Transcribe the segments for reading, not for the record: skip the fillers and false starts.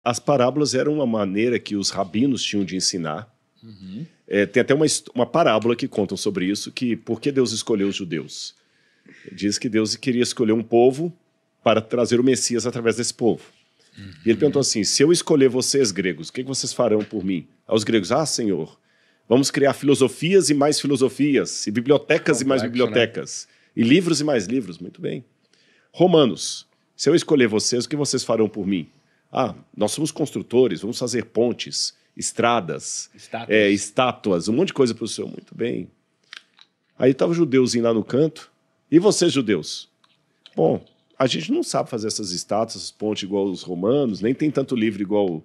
as parábolas eram uma maneira que os rabinos tinham de ensinar. Tem até uma parábola que contam sobre isso, que por que Deus escolheu os judeus? Diz que Deus queria escolher um povo para trazer o Messias através desse povo. E ele perguntou assim, se eu escolher vocês, gregos, o que vocês farão por mim? Aos gregos, Senhor, vamos criar filosofias e mais filosofias, e bibliotecas e mais bibliotecas, né? E livros e mais livros. Muito bem. Romanos, se eu escolher vocês, o que vocês farão por mim? Nós somos construtores, vamos fazer pontes, estradas, estátuas, um monte de coisa para o Senhor. Muito bem. Aí estava o judeuzinho lá no canto. E vocês, judeus? Bom, a gente não sabe fazer essas estátuas, essas pontes igual os romanos, nem tem tanto livro igual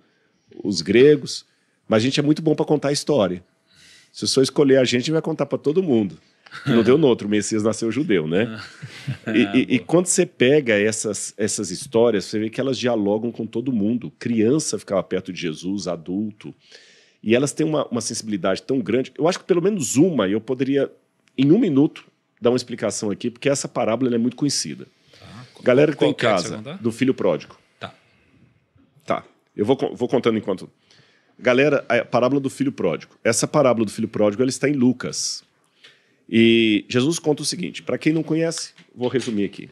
os gregos, mas a gente é muito bom para contar história. Se o senhor escolher a gente vai contar para todo mundo. Não deu no outro, o Messias nasceu judeu, né? E quando você pega essas histórias, você vê que elas dialogam com todo mundo. Criança ficava perto de Jesus, adulto. E elas têm uma sensibilidade tão grande. Eu acho que pelo menos uma eu poderia, em 1 minuto, dar uma explicação aqui, porque essa parábola ela é muito conhecida. Galera que está em casa, do filho pródigo. Tá. Eu vou contando enquanto... Galera, a parábola do filho pródigo. Essa parábola do filho pródigo ela está em Lucas. E Jesus conta o seguinte, para quem não conhece, vou resumir aqui.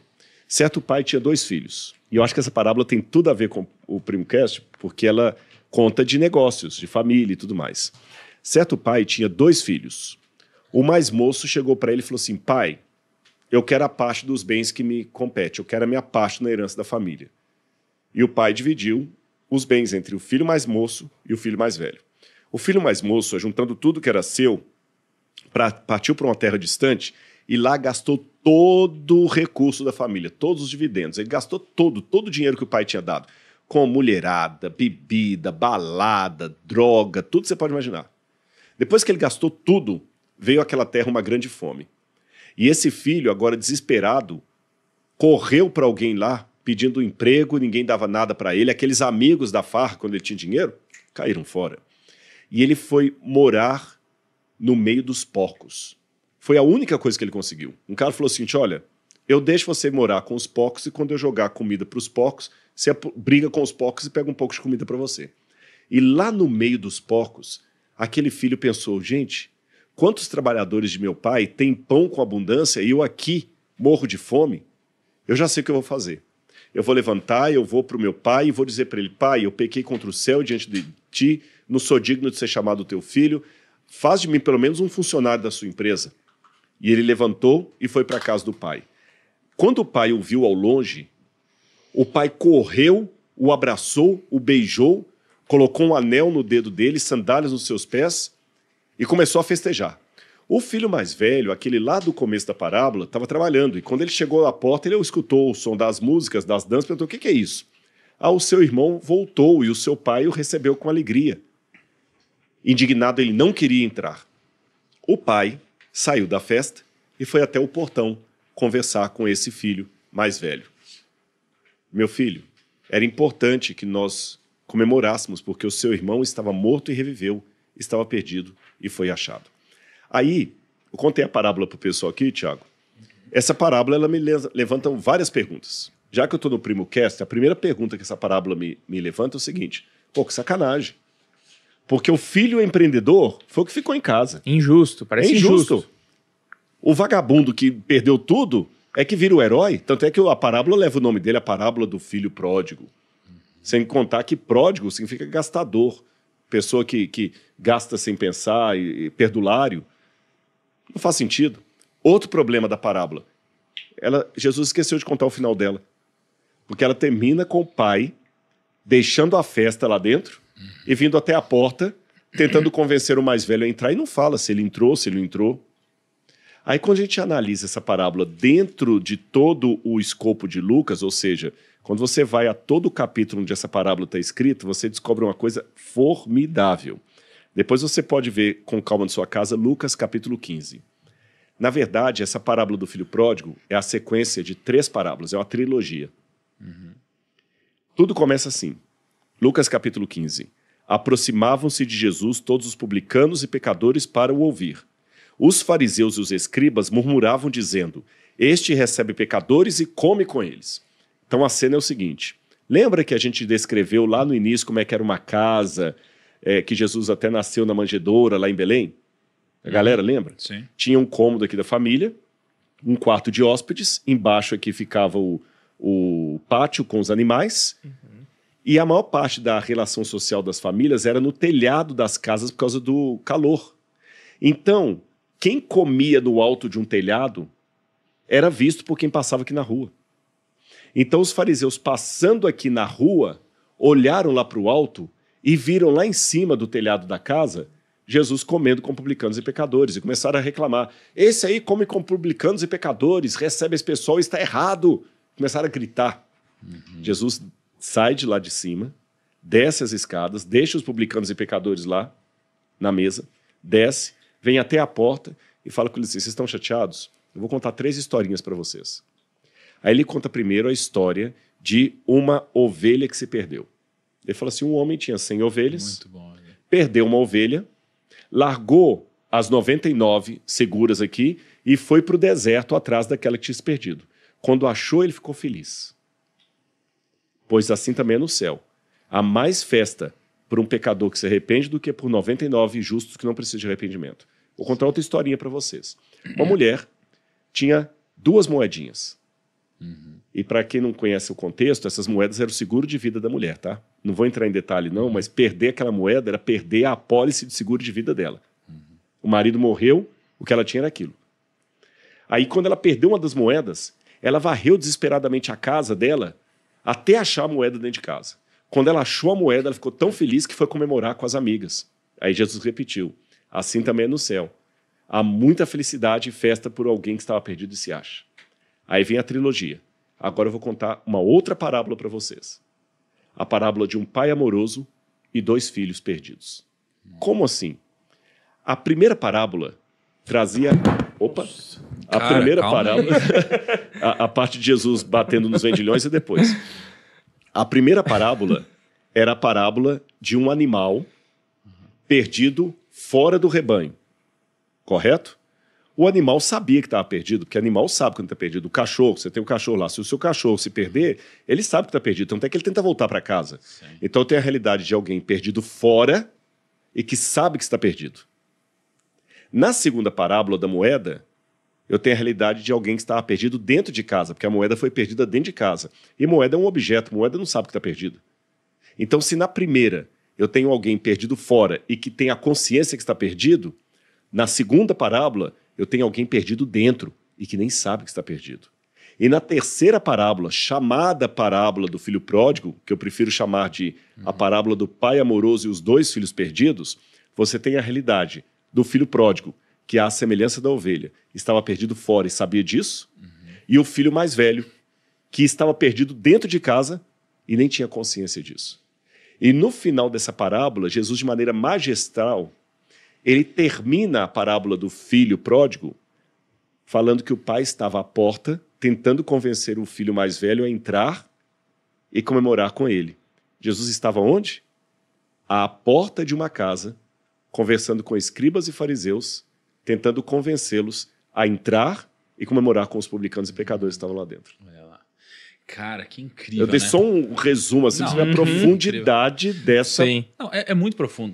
Certo pai tinha 2 filhos. E eu acho que essa parábola tem tudo a ver com o Primocast, porque ela conta de negócios, de família e tudo mais. Certo pai tinha 2 filhos. O mais moço chegou para ele e falou assim, pai, eu quero a parte dos bens que me compete, eu quero a minha parte na herança da família. E o pai dividiu os bens entre o filho mais moço e o filho mais velho. O filho mais moço, juntando tudo que era seu, partiu para uma terra distante e lá gastou todo o recurso da família, todos os dividendos. Ele gastou todo o dinheiro que o pai tinha dado, com mulherada, bebida, balada, droga, tudo que você pode imaginar. Depois que ele gastou tudo, veio àquela terra uma grande fome. E esse filho, agora desesperado, correu para alguém lá, pedindo emprego, ninguém dava nada para ele. Aqueles amigos da farra, quando ele tinha dinheiro, caíram fora. E ele foi morar no meio dos porcos. Foi a única coisa que ele conseguiu. Um cara falou assim, olha, eu deixo você morar com os porcos e quando eu jogar comida para os porcos, você briga com os porcos e pega um pouco de comida para você. E lá no meio dos porcos, aquele filho pensou, gente, quantos trabalhadores de meu pai têm pão com abundância e eu aqui morro de fome? Eu já sei o que eu vou fazer. Eu vou levantar, eu vou para o meu pai e vou dizer para ele, pai, eu pequei contra o céu diante de ti, não sou digno de ser chamado teu filho, faz de mim pelo menos um funcionário da sua empresa. E ele levantou e foi para a casa do pai. Quando o pai o viu ao longe, o pai correu, o abraçou, o beijou, colocou um anel no dedo dele, sandálias nos seus pés e começou a festejar. O filho mais velho, aquele lá do começo da parábola, estava trabalhando e quando ele chegou à porta, ele escutou o som das músicas, das danças, perguntou, o que é isso? O seu irmão voltou e o seu pai o recebeu com alegria. Indignado, ele não queria entrar. O pai saiu da festa e foi até o portão conversar com esse filho mais velho. Meu filho, era importante que nós comemorássemos, porque o seu irmão estava morto e reviveu, estava perdido e foi achado. Aí, eu contei a parábola para o pessoal aqui, Tiago. Essa parábola ela me levanta várias perguntas. Já que eu estou no Primocast, a primeira pergunta que essa parábola me levanta é o seguinte, pô, que sacanagem. Porque o filho empreendedor foi o que ficou em casa. Injusto, parece injusto. O vagabundo que perdeu tudo é que vira o herói. Tanto é que a parábola leva o nome dele, a parábola do filho pródigo. Sem contar que pródigo significa gastador. Pessoa que gasta sem pensar, e perdulário. Não faz sentido. Outro problema da parábola. Jesus esqueceu de contar o final dela. Porque ela termina com o pai deixando a festa lá dentro e vindo até a porta, tentando convencer o mais velho a entrar, e não fala se ele entrou, se ele não entrou. Aí quando a gente analisa essa parábola dentro de todo o escopo de Lucas, ou seja, quando você vai a todo o capítulo onde essa parábola está escrita, você descobre uma coisa formidável. Depois você pode ver com calma na sua casa Lucas capítulo 15. Na verdade, essa parábola do filho pródigo é a sequência de 3 parábolas, é uma trilogia. Tudo começa assim. Lucas capítulo 15. Aproximavam-se de Jesus todos os publicanos e pecadores para o ouvir. Os fariseus e os escribas murmuravam dizendo, este recebe pecadores e come com eles. Então a cena é o seguinte, Lembra que a gente descreveu lá no início como é que era uma casa, que Jesus até nasceu na manjedoura lá em Belém? A galera lembra? Sim. Tinha um cômodo aqui da família, um quarto de hóspedes, embaixo aqui ficava o pátio com os animais, e a maior parte da relação social das famílias era no telhado das casas por causa do calor. Então, quem comia no alto de um telhado era visto por quem passava aqui na rua. Então os fariseus passando aqui na rua, olharam lá para o alto e viram lá em cima do telhado da casa Jesus comendo com publicanos e pecadores e começaram a reclamar. Esse aí come com publicanos e pecadores, recebe esse pessoal, está errado. Começaram a gritar. Jesus sai de lá de cima, desce as escadas, deixa os publicanos e pecadores lá na mesa, desce, vem até a porta e fala com eles assim, vocês estão chateados? Eu vou contar 3 historinhas para vocês. Aí ele conta primeiro a história de uma ovelha que se perdeu. Ele fala assim, um homem tinha 100 ovelhas, Muito bom, né? perdeu uma ovelha, largou as 99 seguras aqui e foi para o deserto atrás daquela que tinha se perdido. Quando achou, ele ficou feliz. Pois assim também é no céu. Há mais festa por um pecador que se arrepende do que por 99 justos que não precisam de arrependimento. Vou contar outra historinha para vocês. Uma mulher tinha 2 moedinhas. E para quem não conhece o contexto, essas moedas eram o seguro de vida da mulher, tá? Não vou entrar em detalhe não, mas perder aquela moeda era perder a apólice de seguro de vida dela. O marido morreu, o que ela tinha era aquilo. Aí quando ela perdeu uma das moedas, ela varreu desesperadamente a casa dela até achar a moeda dentro de casa. Quando ela achou a moeda, ela ficou tão feliz que foi comemorar com as amigas. Aí Jesus repetiu, assim também é no céu. Há muita felicidade e festa por alguém que estava perdido e se acha. Aí vem a trilogia. Agora eu vou contar uma outra parábola para vocês. A parábola de um pai amoroso e 2 filhos perdidos. Como assim? A primeira parábola trazia... Opa! A Cara, primeira calma parábola... a parte de Jesus batendo nos vendilhões e depois. A primeira parábola era a parábola de um animal perdido fora do rebanho. Correto? O animal sabia que estava perdido, porque o animal sabe quando está perdido. O cachorro, você tem o cachorro lá, se o seu cachorro se perder, ele sabe que está perdido, tanto é que ele tenta voltar para casa. Sim. Então tem a realidade de alguém perdido fora e que sabe que está perdido. Na segunda parábola da moeda, eu tenho a realidade de alguém que estava perdido dentro de casa, porque a moeda foi perdida dentro de casa. E moeda é um objeto, moeda não sabe que está perdido. Então se na primeira eu tenho alguém perdido fora e que tem a consciência que está perdido, na segunda parábola eu tenho alguém perdido dentro e que nem sabe que está perdido. E na terceira parábola, chamada parábola do filho pródigo, que eu prefiro chamar de a parábola do pai amoroso e os 2 filhos perdidos, você tem a realidade do filho pródigo, que à semelhança da ovelha, estava perdido fora e sabia disso, e o filho mais velho, que estava perdido dentro de casa e nem tinha consciência disso. E no final dessa parábola, Jesus, de maneira magistral, ele termina a parábola do filho pródigo falando que o pai estava à porta tentando convencer o filho mais velho a entrar e comemorar com ele. Jesus estava onde? À porta de uma casa, conversando com escribas e fariseus, tentando convencê-los a entrar e comemorar com os publicanos e pecadores que estavam lá dentro. Olha lá. Cara, que incrível, Eu dei né? só um resumo, assim, Não, pra você ver a profundidade dessa... Não, é muito profundo.